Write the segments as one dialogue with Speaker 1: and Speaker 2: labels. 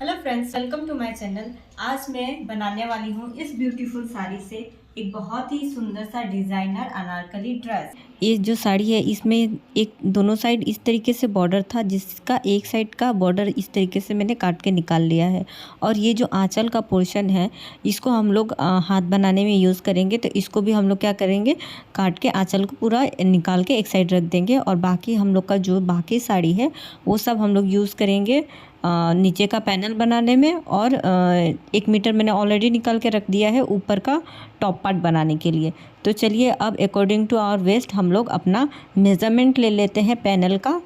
Speaker 1: Hello friends, welcome to my channel. आज मैं बनाने वाली हूँ इस ब्यूटीफुल साड़ी से एक बहुत ही सुंदर सा डिज़ाइनर अनारकली ड्रेस। ये जो साड़ी है इसमें एक दोनों साइड इस तरीके से बॉर्डर था, जिसका एक साइड का बॉर्डर इस तरीके से मैंने काट के निकाल लिया है। और ये जो आंचल का पोर्शन है इसको हम लोग हाथ बनाने में यूज़ करेंगे, तो इसको भी हम लोग क्या करेंगे, काट के आंचल को पूरा निकाल के एक साइड रख देंगे। और बाकी हम लोग का जो बाकी साड़ी है वो सब हम लोग यूज़ करेंगे नीचे का पैनल बनाने में। और 1 मीटर मैंने ऑलरेडी निकाल के रख दिया है ऊपर का टॉप पार्ट बनाने के लिए। तो चलिए अब अकॉर्डिंग टू आवर वेस्ट हम लोग अपना मेज़रमेंट ले लेते हैं पैनल का।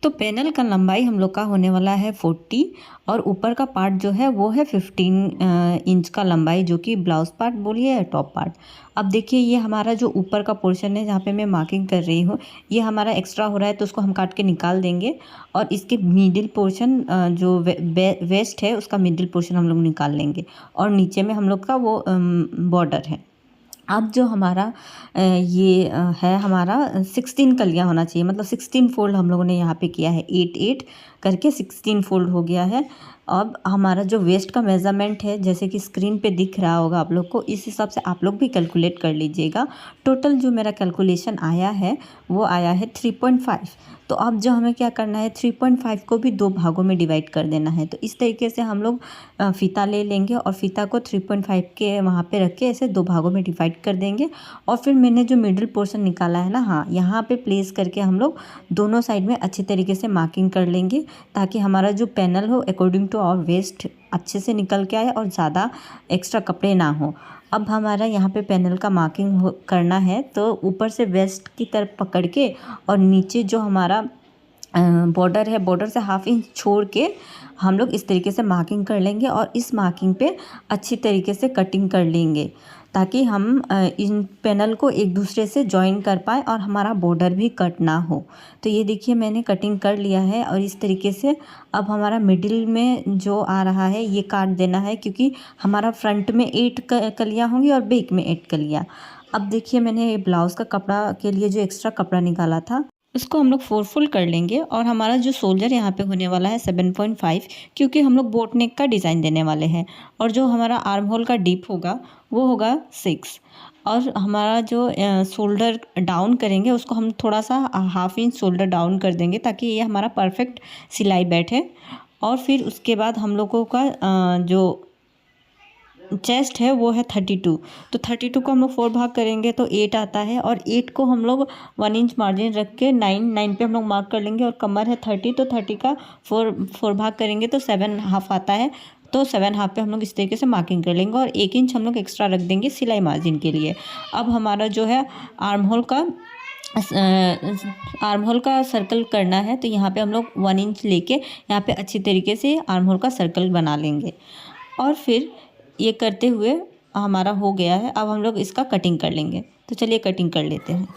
Speaker 1: तो पैनल का लंबाई हम लोग का होने वाला है 40 और ऊपर का पार्ट जो है वो है 15 इंच का लंबाई, जो कि ब्लाउज पार्ट बोलिए या टॉप पार्ट। अब देखिए ये हमारा जो ऊपर का पोर्शन है जहाँ पे मैं मार्किंग कर रही हूँ, ये हमारा एक्स्ट्रा हो रहा है, तो उसको हम काट के निकाल देंगे। और इसके मिडिल पोर्शन जो वेस्ट है उसका मिडिल पोर्शन हम लोग निकाल लेंगे। और नीचे में हम लोग का वो बॉर्डर है। अब जो हमारा ये है हमारा 16 कलियाँ होना चाहिए, मतलब 16 फोल्ड हम लोगों ने यहाँ पे किया है। 8 करके 16 फोल्ड हो गया है। अब हमारा जो वेस्ट का मेज़रमेंट है, जैसे कि स्क्रीन पे दिख रहा होगा आप लोग को, इस हिसाब से आप लोग भी कैलकुलेट कर लीजिएगा। टोटल जो मेरा कैलकुलेशन आया है वो आया है 3.5। तो अब जो हमें क्या करना है, 3.5 को भी 2 भागों में डिवाइड कर देना है। तो इस तरीके से हम लोग फ़ीता ले लेंगे और फ़ीता को 3.5 के वहाँ पे रख के ऐसे 2 भागों में डिवाइड कर देंगे। और फिर मैंने जो मिडिल पोर्शन निकाला है ना, हाँ, यहाँ पे प्लेस करके हम लोग दोनों साइड में अच्छी तरीके से मार्किंग कर लेंगे, ताकि हमारा जो पैनल हो अकॉर्डिंग टू आवर वेस्ट अच्छे से निकल के आए और ज़्यादा एक्स्ट्रा कपड़े ना हो। अब हमारा यहाँ पे पैनल का मार्किंग करना है, तो ऊपर से वेस्ट की तरफ पकड़ के और नीचे जो हमारा बॉर्डर है, बॉर्डर से 1/2 इंच छोड़ के हम लोग इस तरीके से मार्किंग कर लेंगे। और इस मार्किंग पे अच्छी तरीके से कटिंग कर लेंगे, ताकि हम इन पैनल को एक दूसरे से जॉइन कर पाए और हमारा बॉर्डर भी कट ना हो। तो ये देखिए मैंने कटिंग कर लिया है। और इस तरीके से अब हमारा मिडिल में जो आ रहा है ये काट देना है, क्योंकि हमारा फ्रंट में 8 कलियाँ होंगी और बैक में 8 कलियाँ। अब देखिए मैंने ब्लाउज़ का कपड़ा के लिए जो एक्स्ट्रा कपड़ा निकाला था उसको हम लोग 4 फोल्ड कर लेंगे। और हमारा जो शोल्डर यहाँ पे होने वाला है 7.5, क्योंकि हम लोग बोट नेक का डिज़ाइन देने वाले हैं। और जो हमारा आर्म होल का डीप होगा वो होगा 6। और हमारा जो शोल्डर डाउन करेंगे उसको हम थोड़ा सा 1/2 इंच शोल्डर डाउन कर देंगे, ताकि ये हमारा परफेक्ट सिलाई बैठे। और फिर उसके बाद हम लोगों का जो चेस्ट है वो है 32। तो 32 को हम लोग 4 भाग करेंगे तो 8 आता है। और 8 को हम लोग 1 इंच मार्जिन रख के 9 पे हम लोग मार्क कर लेंगे। और कमर है 30, तो 30 का 4 भाग करेंगे तो 7.5 आता है। तो 7.5 पे हम लोग इस तरीके से मार्किंग कर लेंगे और 1 इंच हम लोग एक्स्ट्रा रख देंगे सिलाई मार्जिन के लिए। अब हमारा जो है आर्म होल का सर्कल करना है, तो यहाँ पे हम लोग 1 इंच लेके यहाँ पे अच्छी तरीके से आर्म होल का सर्कल बना लेंगे। और फिर ये करते हुए हमारा हो गया है। अब हम लोग इसका कटिंग कर लेंगे। तो चलिए कटिंग कर लेते हैं।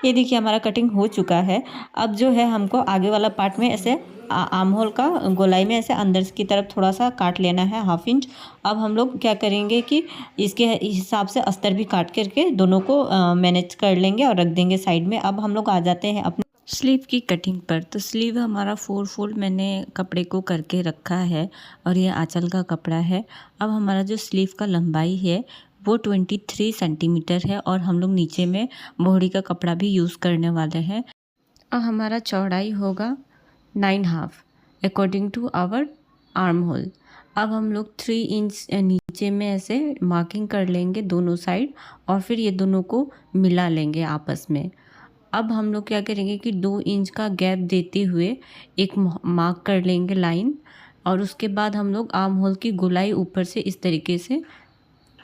Speaker 1: ये देखिए हमारा कटिंग हो चुका है। अब जो है हमको आगे वाला पार्ट में ऐसे आर्म होल का गोलाई में ऐसे अंदर की तरफ थोड़ा सा काट लेना है 1/2 इंच। अब हम लोग क्या करेंगे कि इसके हिसाब से अस्तर भी काट करके दोनों को मैनेज कर लेंगे और रख देंगे साइड में। अब हम लोग आ जाते हैं अपने स्लीव की कटिंग पर। तो स्लीव हमारा 4 फोल्ड मैंने कपड़े को करके रखा है और ये आंचल का कपड़ा है। अब हमारा जो स्लीव का लंबाई है वो 23 सेंटीमीटर है और हम लोग नीचे में बोहड़ी का कपड़ा भी यूज़ करने वाले हैं। और हमारा चौड़ाई होगा 9.5 according to our armhole. अब हम लोग 3 इंच नीचे में ऐसे मार्किंग कर लेंगे दोनों साइड और फिर ये दोनों को मिला लेंगे आपस में। अब हम लोग क्या करेंगे कि 2 इंच का गैप देते हुए एक मार्क कर लेंगे लाइन। और उसके बाद हम लोग आर्म होल की गोलाई ऊपर से इस तरीके से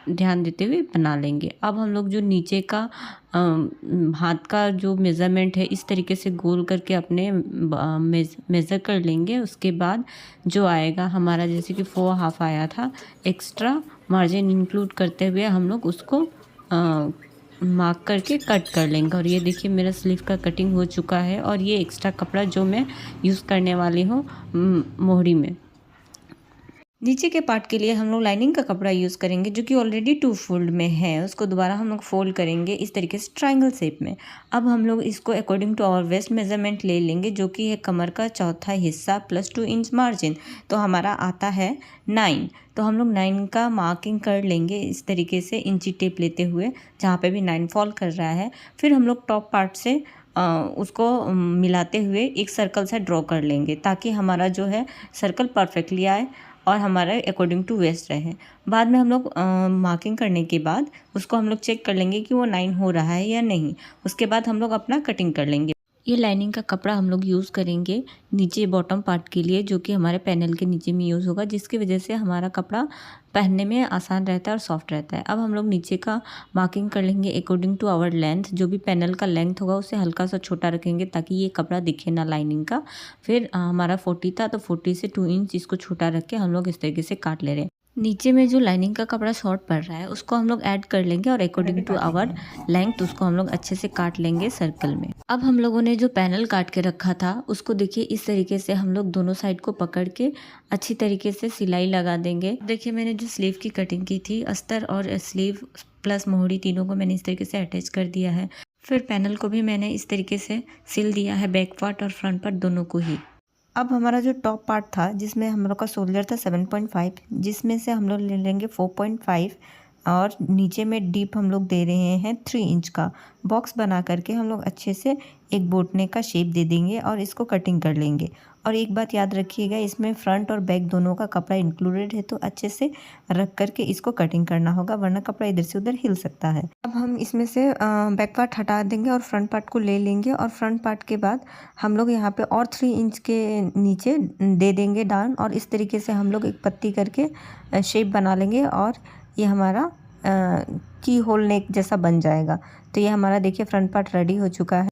Speaker 1: ध्यान देते हुए बना लेंगे। अब हम लोग जो नीचे का हाथ का जो मेज़रमेंट है इस तरीके से गोल करके अपने मेज़र कर लेंगे। उसके बाद जो आएगा हमारा, जैसे कि 4.5 आया था, एक्स्ट्रा मार्जिन इंक्लूड करते हुए हम लोग उसको मार्क करके कट कर लेंगे। और ये देखिए मेरा स्लीव का कटिंग हो चुका है। और ये एक्स्ट्रा कपड़ा जो मैं यूज़ करने वाली हूँ मोहरी में। नीचे के पार्ट के लिए हम लोग लाइनिंग का कपड़ा यूज़ करेंगे जो कि ऑलरेडी 2 फोल्ड में है। उसको दोबारा हम लोग फोल्ड करेंगे इस तरीके से ट्रायंगल शेप में। अब हम लोग इसको according to our waist measurement ले लेंगे जो कि है कमर का चौथा हिस्सा प्लस 2 इंच मार्जिन, तो हमारा आता है 9। तो हम लोग 9 का मार्किंग कर लेंगे इस तरीके से इंची टेप लेते हुए जहाँ पे भी 9 फॉल कर रहा है। फिर हम लोग टॉप पार्ट से उसको मिलाते हुए एक सर्कल सा ड्रॉ कर लेंगे ताकि हमारा जो है सर्कल परफेक्टली आए और हमारा अकॉर्डिंग टू वेस्ट रहे। बाद में हम लोग मार्किंग करने के बाद उसको हम लोग चेक कर लेंगे कि वो 9 हो रहा है या नहीं। उसके बाद हम लोग अपना कटिंग कर लेंगे। ये लाइनिंग का कपड़ा हम लोग यूज़ करेंगे नीचे बॉटम पार्ट के लिए जो कि हमारे पैनल के नीचे में यूज़ होगा, जिसकी वजह से हमारा कपड़ा पहनने में आसान रहता है और सॉफ्ट रहता है। अब हम लोग नीचे का मार्किंग कर लेंगे अकॉर्डिंग टू आवर लेंथ। जो भी पैनल का लेंथ होगा उसे हल्का सा छोटा रखेंगे ताकि ये कपड़ा दिखे ना लाइनिंग का। फिर हमारा 40 था तो 40 से 2 इंच इसको छोटा रख के हम लोग इस तरीके से काट ले रहे हैं। नीचे में जो लाइनिंग का कपड़ा शॉर्ट पड़ रहा है उसको हम लोग ऐड कर लेंगे और अकॉर्डिंग टू आवर लेंथ उसको हम लोग अच्छे से काट लेंगे सर्कल में। अब हम लोगों ने जो पैनल काट के रखा था उसको देखिए इस तरीके से हम लोग दोनों साइड को पकड़ के अच्छी तरीके से सिलाई लगा देंगे। देखिए मैंने जो स्लीव की कटिंग की थी, अस्तर और स्लीव प्लस मोहरी तीनों को मैंने इस तरीके से अटैच कर दिया है। फिर पैनल को भी मैंने इस तरीके से सिल दिया है, बैक पार्ट और फ्रंट पार्ट दोनों को ही। अब हमारा जो टॉप पार्ट था जिसमें हम लोग का शोल्डर था 7.5, जिसमें से हम लोग ले लेंगे 4.5 और नीचे में डीप हम लोग दे रहे हैं 3 इंच का। बॉक्स बना करके हम लोग अच्छे से एक बोटने का शेप दे देंगे और इसको कटिंग कर लेंगे। और एक बात याद रखिएगा, इसमें फ्रंट और बैक दोनों का कपड़ा इंक्लूडेड है, तो अच्छे से रख करके इसको कटिंग करना होगा वरना कपड़ा इधर से उधर हिल सकता है। अब हम इसमें से बैक पार्ट हटा देंगे और फ्रंट पार्ट को ले लेंगे और फ्रंट पार्ट के बाद हम लोग यहाँ पे और 3 इंच के नीचे दे देंगे डाउन और इस तरीके से हम लोग एक पत्ती करके शेप बना लेंगे और ये हमारा की होल नेक जैसा बन जाएगा। तो ये हमारा देखिए फ्रंट पार्ट रेडी हो चुका है।